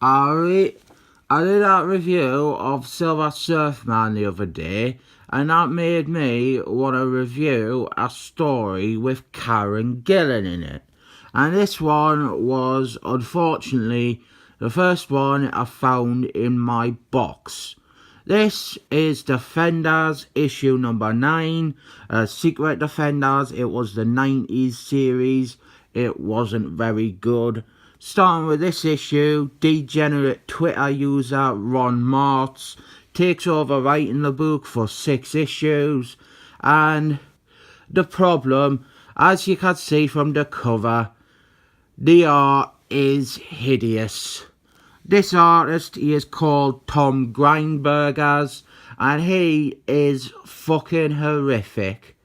I did that review of Silver Surfman the other day, and that made me want to review a story with Karen Gillan in it. And this one was, unfortunately, the first one I found in my box. This is Defenders issue number 9, Secret Defenders. It was the 90s series. It wasn't very good. Starting with this issue, degenerate Twitter user Ron Marz takes over writing the book for 6 issues. And the problem, as you can see from the cover, the art is hideous. This artist, he is called Tom Grindberg, and he is fucking horrific.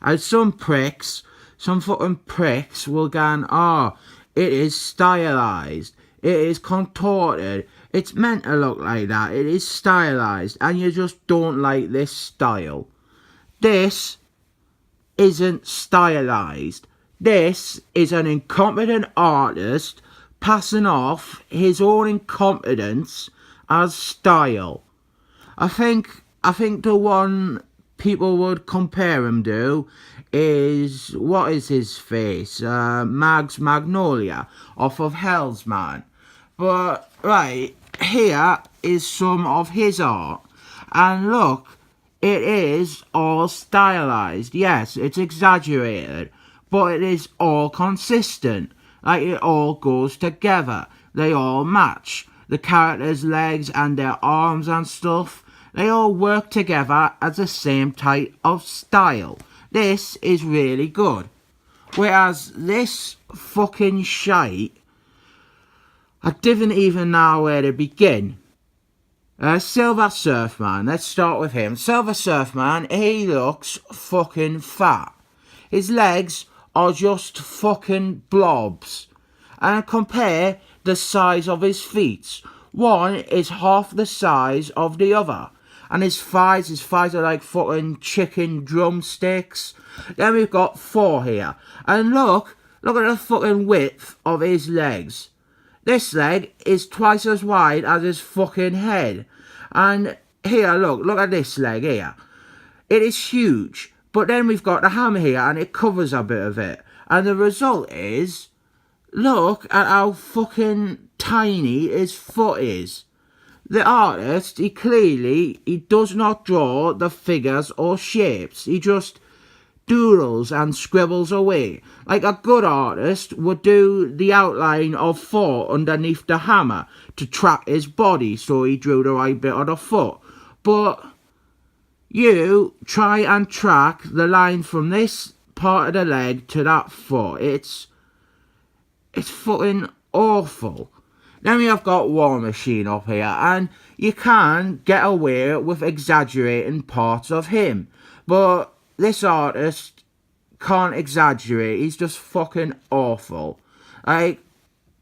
And some fucking pricks will go, it is stylized, it is contorted, it's meant to look like that, it is stylized, and you just don't like this style. This isn't stylized. This is an incompetent artist passing off his own incompetence as style. I think the one people would compare him to is, what is his face? Mags Magnolia off of Hell's Man. But right, here is some of his art. And look, it is all stylized. Yes, it's exaggerated, but it is all consistent. Like, it all goes together. They all match. The characters' legs and their arms and stuff, they all work together as the same type of style. This is really good. Whereas this fucking shite, I didn't even know where to begin. Silver Surfman, let's start with him. Silver Surfman, he looks fucking fat. His legs are just fucking blobs. And compare the size of his feet. One is half the size of the other. And his thighs are like fucking chicken drumsticks. Then we've got 4 here. And look at the fucking width of his legs. This leg is twice as wide as his fucking head. And here, look at this leg here. It is huge. But then we've got the hammer here and it covers a bit of it. And the result is, look at how fucking tiny his foot is. The artist, he does not draw the figures or shapes. He just doodles and scribbles away. Like a good artist would do the outline of foot underneath the hammer to track his body, so he drew the right bit of the foot. But you try and track the line from this part of the leg to that foot. It's fucking awful. Then we have got War Machine up here, and you can get away with exaggerating parts of him. But this artist can't exaggerate, he's just fucking awful. Like,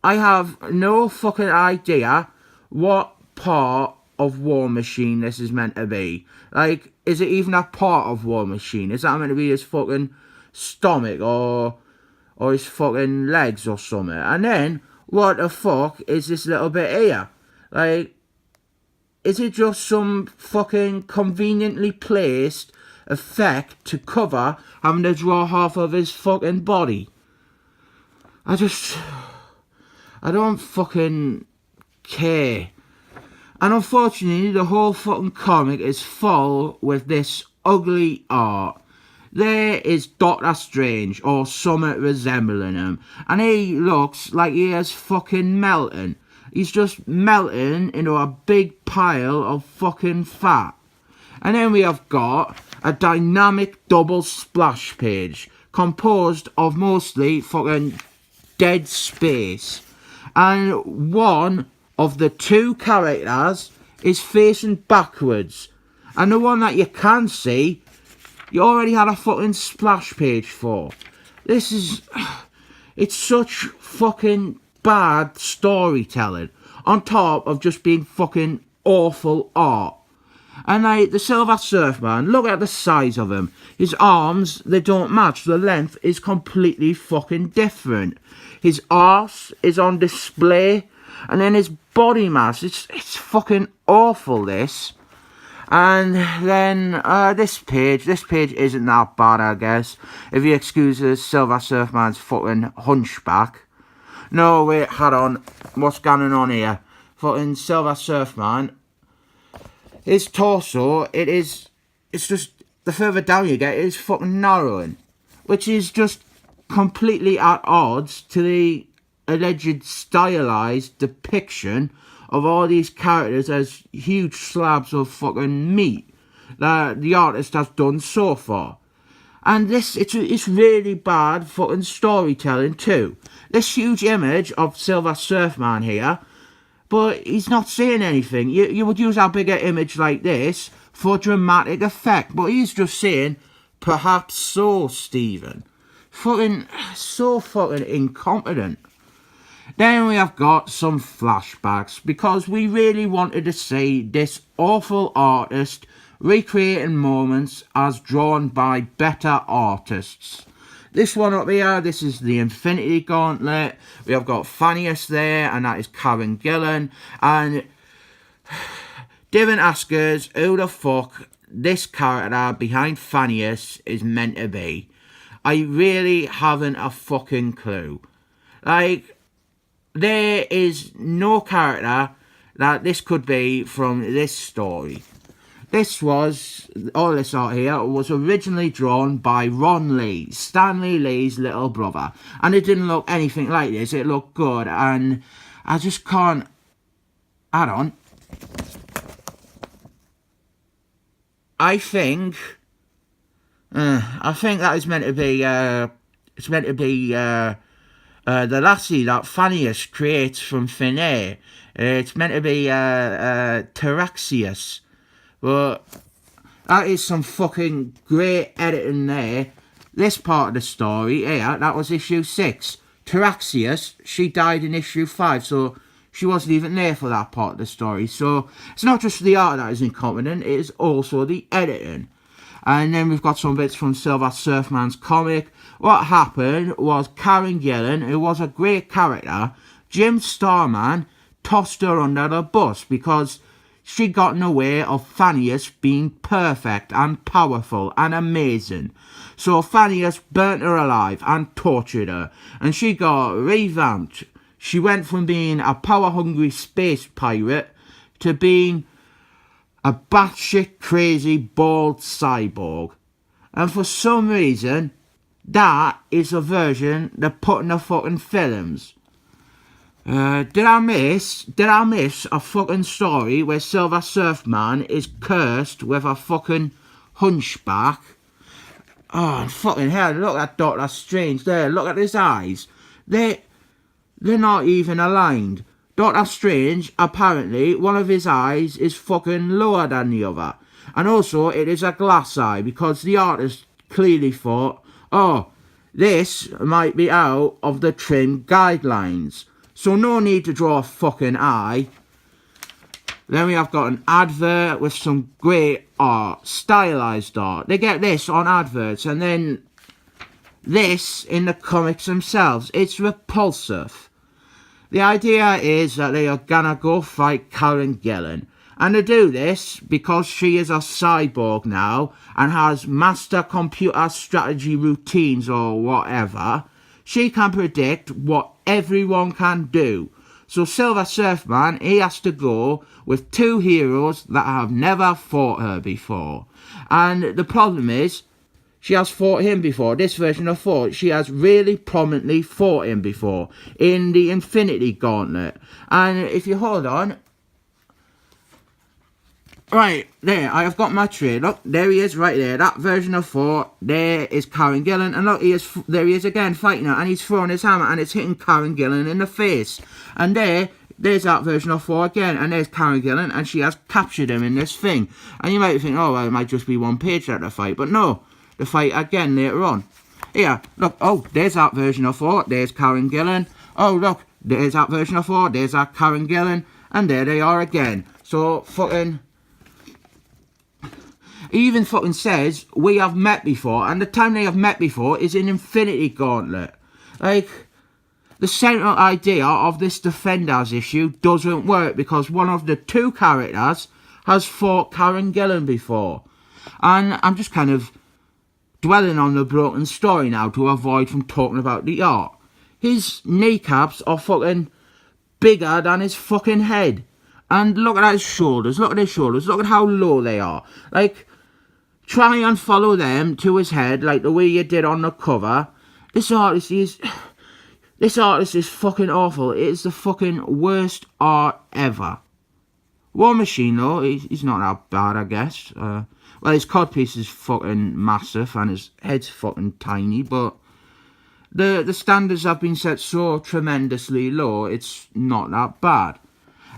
I have no fucking idea what part of War Machine this is meant to be. Like, is it even a part of War Machine? Is that meant to be his fucking stomach or his fucking legs or something? And then, what the fuck is this little bit here? Like, is it just some fucking conveniently placed effect to cover having to draw half of his fucking body? I don't fucking care. And unfortunately, the whole fucking comic is full with this ugly art. There is Doctor Strange, or something resembling him, and he looks like he is fucking melting. He's just melting into a big pile of fucking fat. And then we have got a dynamic double splash page, composed of mostly fucking dead space. And one of the 2 characters is facing backwards. And the one that you can see, you already had a fucking splash page for. It's such fucking bad storytelling, on top of just being fucking awful art. And like, the Silver Surfman, look at the size of him. His arms, they don't match. The length is completely fucking different. His arse is on display, and then his body mass. It's fucking awful, this. And then this page isn't that bad, I guess, if you excuse the Silver Surfman's fucking hunchback. No, wait, hold on, what's going on here? Fucking Silver Surfman, his torso, it's just, the further down you get, it's fucking narrowing, which is just completely at odds to the alleged stylized depiction of all these characters as huge slabs of fucking meat that the artist has done so far. And this, it's really bad fucking storytelling too. This huge image of Silver Surfman here, but he's not saying anything. You would use a bigger image like this for dramatic effect, but he's just saying, perhaps so, Stephen. Fucking, so fucking incompetent. Then we have got some flashbacks, because we really wanted to see this awful artist recreating moments as drawn by better artists. This one up here, this is the Infinity Gauntlet. We have got Phineas there, and that is Karen Gillan. And Dylan asks us who the fuck this character behind Phineas is meant to be. I really haven't a fucking clue. Like, there is no character that this could be from this story. All this art here was originally drawn by Ron Lee, Stanley Lee's little brother. And it didn't look anything like this. It looked good, and I just can't... Add on. I think that is meant to be, it's meant to be, the lassie that Phineas creates from thin air. It's meant to be Tyraxius. But that is some fucking great editing there. This part of the story here, that was issue 6. Tyraxius, she died in issue 5, so she wasn't even there for that part of the story. So it's not just the art that is incompetent, it is also the editing. And then we've got some bits from Silver Surfman's comic. What happened was Karen Gillan, who was a great character, Jim Starman tossed her under the bus because she'd gotten away of Phineas being perfect and powerful and amazing. So Phineas burnt her alive and tortured her, and she got revamped. She went from being a power-hungry space pirate to being a batshit crazy bald cyborg. And for some reason, that is a version they put in the fucking films. Did I miss a fucking story where Silver Surfman is cursed with a fucking hunchback? Oh, and fucking hell, look at Doctor Strange there, look at his eyes. They're not even aligned. Doctor Strange, apparently, one of his eyes is fucking lower than the other. And also, it is a glass eye, because the artist clearly thought, oh, this might be out of the trim guidelines. So no need to draw a fucking eye. Then we have got an advert with some great art, stylized art. They get this on adverts, and then this in the comics themselves. It's repulsive. The idea is that they are gonna go fight Karen Gillan. And they do this because she is a cyborg now and has master computer strategy routines or whatever. She can predict what everyone can do. So Silver Surfman, he has to go with 2 heroes that have never fought her before. And the problem is, she has fought him before. This version of 4, she has really prominently fought him before in the Infinity Gauntlet. And if you hold on, right there, I have got my trade. Look, there he is, right there. That version of 4, there is Karen Gillan, and look, there he is again fighting her, and he's throwing his hammer, and it's hitting Karen Gillan in the face. And there's that version of 4 again, and there's Karen Gillan, and she has captured him in this thing. And you might think, oh, well, it might just be one page at the fight, but no. The fight again later on. Here, look, oh, there's that version of 4, there's Karen Gillan. Oh, look, there's that version of 4, there's that Karen Gillan, and there they are again. So, fucking... He even fucking says, we have met before, and the time they have met before is in Infinity Gauntlet. Like, the central idea of this Defenders issue doesn't work because one of the two characters has fought Karen Gillan before. And I'm just kind of dwelling on the broken story now to avoid from talking about the art. His kneecaps are fucking bigger than his fucking head. And look at his shoulders, look at how low they are. Like, try and follow them to his head like the way you did on the cover. This artist is fucking awful. It is the fucking worst art ever. War Machine though, he's not that bad, I guess. Well, his codpiece is fucking massive and his head's fucking tiny, but the standards have been set so tremendously low, it's not that bad.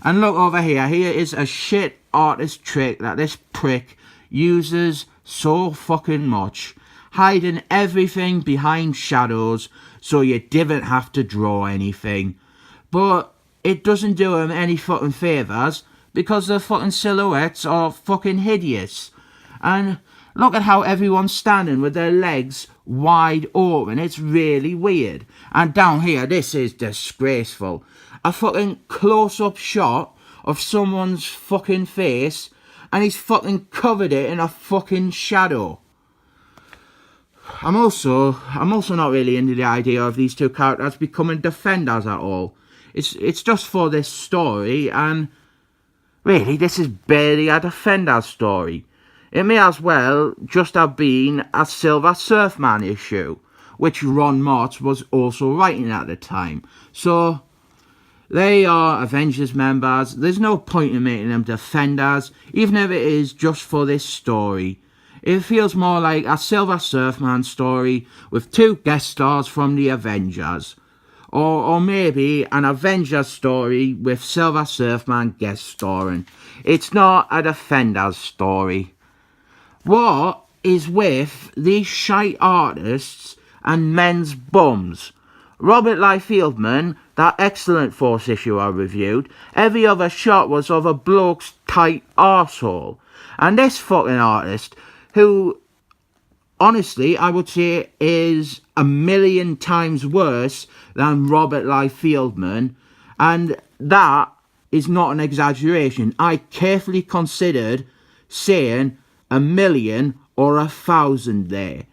And look over here, here is a shit artist trick that this prick uses so fucking much, hiding everything behind shadows so you didn't have to draw anything. But it doesn't do him any fucking favours because the fucking silhouettes are fucking hideous. And look at how everyone's standing with their legs wide open. It's really weird. And down here, this is disgraceful. A fucking close-up shot of someone's fucking face and he's fucking covered it in a fucking shadow. I'm also not really into the idea of these two characters becoming Defenders at all. It's just for this story, and really this is barely a Defenders story. It may as well just have been a Silver Surfman issue, which Ron Marz was also writing at the time. So they are Avengers members. There's no point in making them Defenders, even if it is just for this story. It feels more like a Silver Surfman story with two guest stars from the Avengers. Or maybe an Avengers story with Silver Surfman guest starring. It's not a Defenders story. What is with these shite artists and men's bums? Robert Liefeldman, that excellent Force issue I reviewed, every other shot was of a bloke's tight arsehole. And this fucking artist, who honestly I would say is 1,000,000 times worse than Robert Liefeldman, and that is not an exaggeration. I carefully considered saying 1,000,000 or 1,000 there.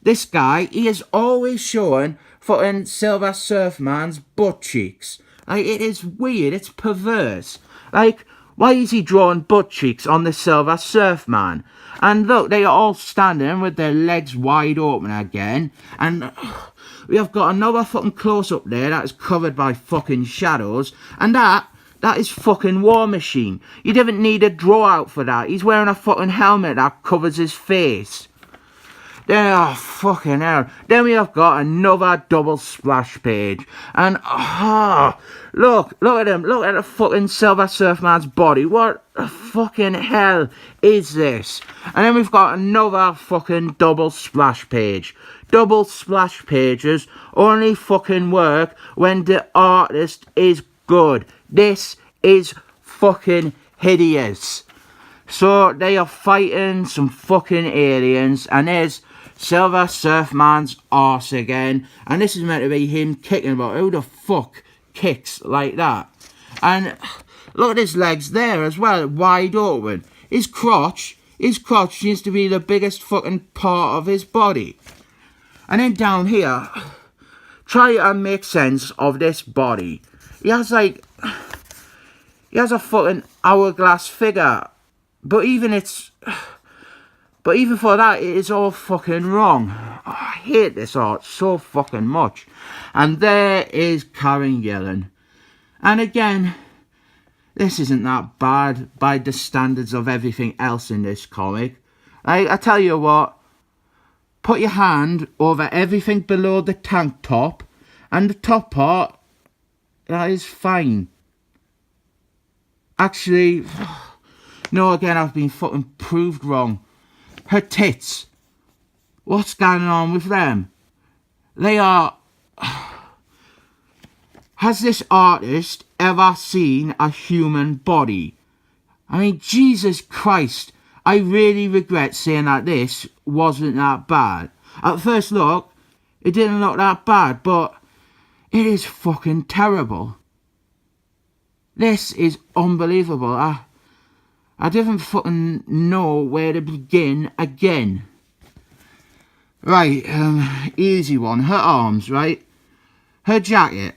This guy, he is always showing fucking Silver Surfman's butt cheeks. Like, it is weird, it's perverse. Like, why is he drawing butt cheeks on the Silver Surfman? And look, they are all standing with their legs wide open again. And we have got another fucking close-up there that is covered by fucking shadows. And that is fucking War Machine. You didn't need a draw out for that. He's wearing a fucking helmet that covers his face. Then, oh, fucking hell. Then we have got another double splash page. And, look at him. Look at the fucking Silver Surfman's body. What the fucking hell is this? And then we've got another fucking double splash page. Double splash pages only fucking work when the artist is good. This is fucking hideous. So they are fighting some fucking aliens, and there's Silver Surfman's arse again, and this is meant to be him kicking about. Who the fuck kicks like that? And look at his legs there as well, wide open. His crotch seems to be the biggest fucking part of his body. And then down here, try and make sense of this body. He has a fucking hourglass figure, but even for that, it is all fucking wrong. Oh, I hate this art so fucking much. And there is Karen Gillan. And again, this isn't that bad by the standards of everything else in this comic. I tell you what, put your hand over everything below the tank top, and the top part, that is fine. Actually, no, again, I've been fucking proved wrong. Her tits. What's going on with them? They are... Has this artist ever seen a human body? I mean, Jesus Christ. I really regret saying that this wasn't that bad. At first look, it didn't look that bad, but It is fucking terrible. This is unbelievable. I didn't fucking know where to begin again. Right, easy one. Her arms, right? Her jacket.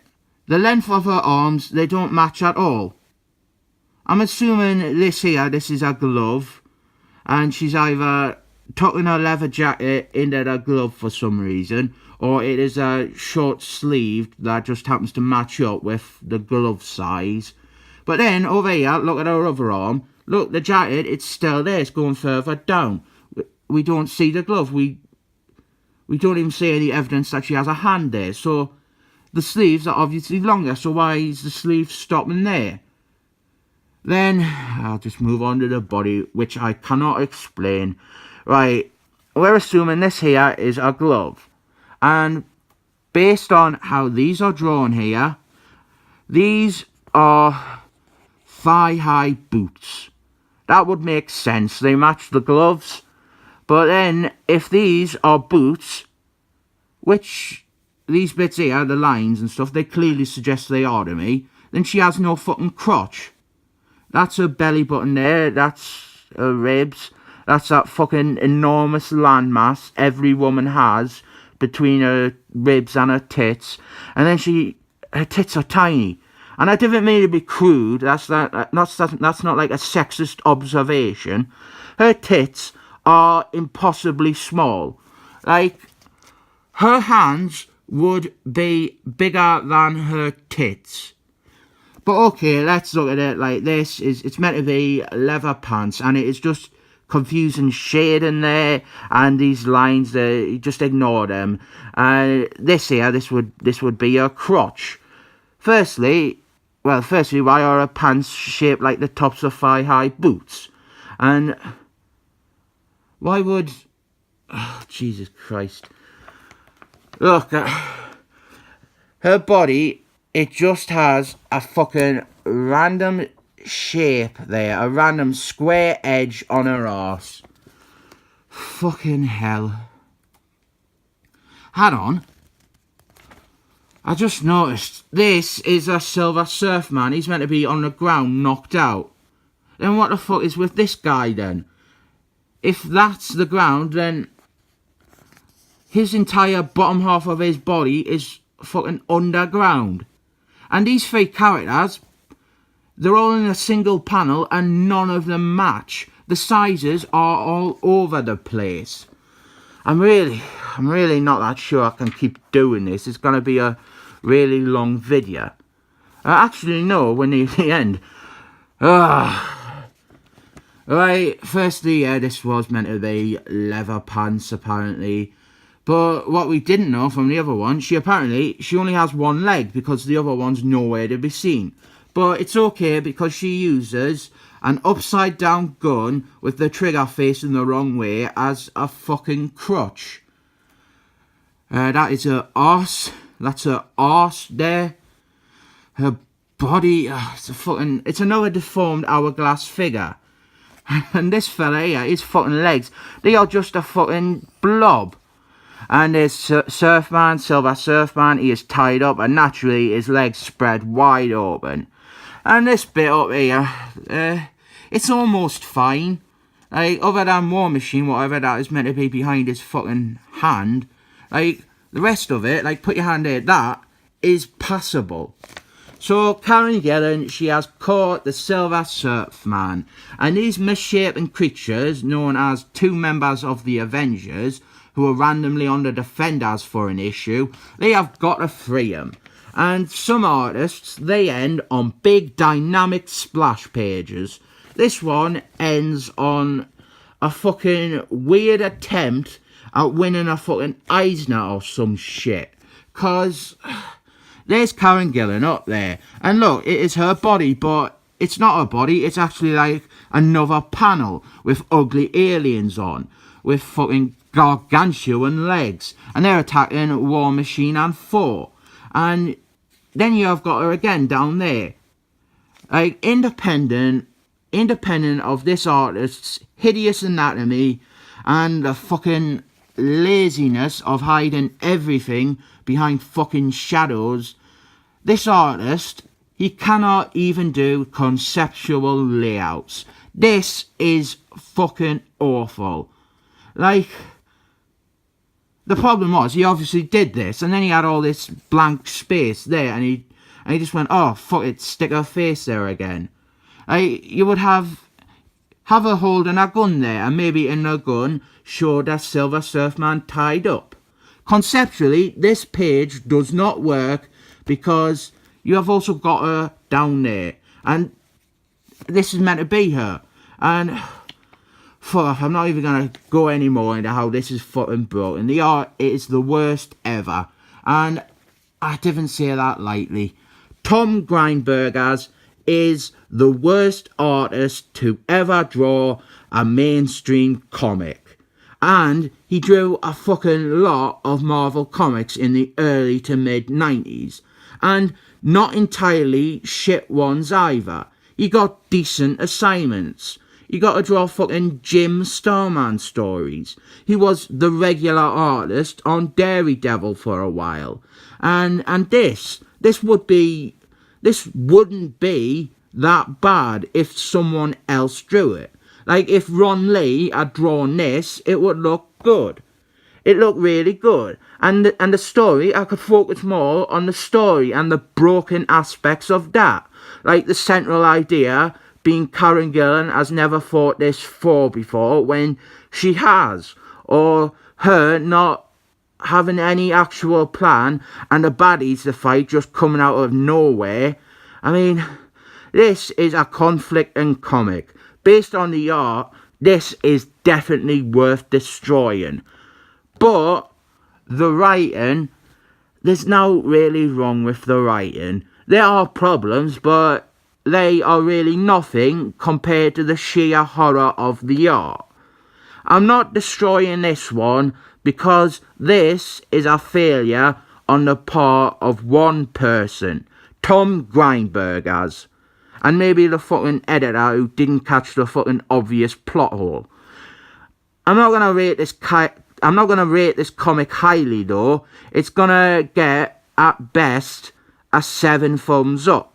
The length of her arms, they don't match at all. I'm assuming this is a glove. And she's either tucking her leather jacket into the glove for some reason, or it is a short sleeved that just happens to match up with the glove size. But then over here, look at her other arm. Look, the jacket, it's still there. It's going further down. We don't see the glove. We don't even see any evidence that she has a hand there. So the sleeves are obviously longer. So why is the sleeve stopping there? Then I'll just move on to the body, which I cannot explain. Right, we're assuming this here is a glove. And based on how these are drawn here, these are thigh-high boots. That would make sense. They match the gloves. But then, if these are boots, which these bits here, the lines and stuff, they clearly suggest they are to me, then she has no fucking crotch. That's her belly button there, that's her ribs, that's that fucking enormous landmass every woman has between her ribs and her tits. And then her tits are tiny. And I didn't mean to be crude, that's not like a sexist observation. Her tits are impossibly small. Like, her hands would be bigger than her tits. But okay, let's look at it like this. It's meant to be leather pants, and it is just confusing shading there, and these lines there, you just ignore them. This would be her crotch. Firstly, why are her pants shaped like the tops of thigh-high boots? And why would... Oh, Jesus Christ. Look, her body... It just has a fucking random shape there. A random square edge on her arse. Fucking hell. Hang on. I just noticed. This is a Silver Surf man. He's meant to be on the ground, knocked out. Then what the fuck is with this guy then? If that's the ground, then... his entire bottom half of his body is fucking underground. And these three characters, they're all in a single panel and none of them match. The sizes are all over the place. I'm really not that sure I can keep doing this. It's going to be a really long video. Actually, no, we're near the end. Right, firstly, yeah, this was meant to be leather pants, apparently. But what we didn't know from the other one, she only has one leg because the other one's nowhere to be seen. But it's okay because she uses an upside down gun with the trigger facing the wrong way as a fucking crutch. That is her arse. That's her arse there. Her body, it's another deformed hourglass figure. And this fella here, his fucking legs, they are just a fucking blob. And there's Silver Surfman, he is tied up, and naturally his legs spread wide open. And this bit up here, it's almost fine. Like, other than War Machine, whatever that is meant to be behind his fucking hand, like, the rest of it, like, put your hand there, that is passable. So, Karen Gillan, she has caught the Silver Surfman, and these misshapen creatures, known as two members of the Avengers, who are randomly on the defenders for an issue, they have got to free him. And some artists, they end on big dynamic splash pages. This one ends on a fucking weird attempt at winning a fucking Eisner or some shit. Cause there's Karen Gillan up there. And look, it is her body, but it's not her body. It's actually like another panel with ugly aliens on. With fucking gargantuan legs, and they're attacking War Machine and Thor. And then you have got her again down there, like independent of this artist's hideous anatomy and the fucking laziness of hiding everything behind fucking shadows. This artist, he cannot even do conceptual layouts. This is fucking awful. Like, the problem was, he obviously did this, and then he had all this blank space there, and he just went, oh, fuck it, stick her face there again. You would have her holding a gun there, and maybe in the gun showed a Silver Surfman tied up. Conceptually, this page does not work because you have also got her down there, and this is meant to be her. And fuck, I'm not even gonna go any more into how this is fucking broken. The art is the worst ever, and I didn't say that lightly. Tom Grindberg is the worst artist to ever draw a mainstream comic. And he drew a fucking lot of Marvel comics in the early to mid 90s. And not entirely shit ones either. He got decent assignments. You got to draw fucking Jim Starman stories. He was the regular artist on Daredevil for a while. And this wouldn't be that bad if someone else drew it. Like, if Ron Lee had drawn this, it would look good. It looked really good. And the story, I could focus more on the story and the broken aspects of that. Like, the central idea being Karen Gillan has never fought this foe before when she has. Or her not having any actual plan and the baddies to fight just coming out of nowhere. I mean, this is a conflicting comic. Based on the art, this is definitely worth destroying. But the writing, there's no really wrong with the writing. There are problems, but they are really nothing compared to the sheer horror of the art. I'm not destroying this one because this is a failure on the part of one person, Tom Grindberg and maybe the fucking editor who didn't catch the fucking obvious plot hole. I'm not gonna rate this comic highly though. It's gonna get at best a 7 thumbs up.